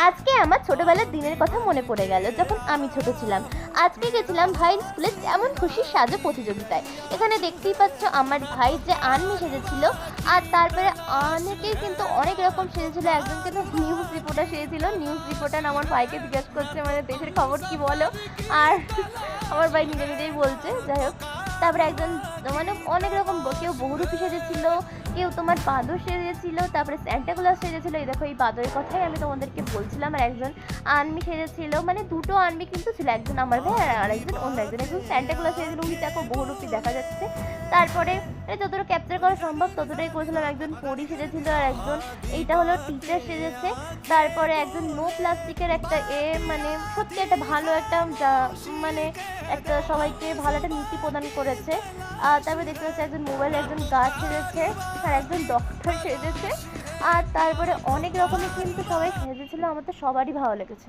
আজকে আমার ছোটবেলার দিনের কথা মনে পড়ে গেল যখন আমি ছোট ছিলাম। আজকে গেছিলাম ভাইয়ের স্কুলে যেমন খুশি সাজো প্রতিযোগিতায়। এখানে দেখতেই পাচ্ছ আমার ভাই যে আর্মি সেজেছিল, আর তারপরে অনেকেই কিন্তু অনেক রকম সেজেছিল। একজন কিন্তু নিউজ রিপোর্টার সেজেছিল। নিউজ রিপোর্টার আমার ভাইকে জিজ্ঞাসা করছে মানে দেশের খবর কি বলো, আর আমার ভাই নিজে নিজেই বলছে। যাই হোক, তারপরে একজন মানে অনেক রকম কেউ বহুরূপী সেজেছিল, কেউ তোমার বাঁদর সেজেছিল, তারপরে স্যান্টাক্লজ সেজেছিল। এই দেখো এই বাঁদরের কথাই আমি তোমাদেরকে বলছিলাম। আর একজন আর্মি সেজেছিল, মানে দুটো আর্মি কিন্তু ছিল, একজন আমার ভাই আর একজন অন্য একজন। একজন স্যান্টাক্লজ সেজেছিল, উনি দেখো বহুরূপী দেখা যাচ্ছে। তারপরে যতটা ক্যাপচার করা সম্ভব ততটাই করেছিলাম। একজন পরি সেজেছিল, আর একজন এইটা হলো টিচার সেজেছে। তারপরে একজন নো প্লাস্টিকের একটা মানে সত্যি একটা ভালো একটা মানে একটা সবাইকে ভালো একটা নীতি প্রদান করেছে। তারপরে দেখতে পাচ্ছি একজন মোবাইল, একজন গার্ড সেজেছে, আর একজন ডক্টর সেজেছে। আর তারপরে অনেক রকমের কিন্তু সবাই সেজেছিল, আমার তো সবারই ভালো লেগেছে।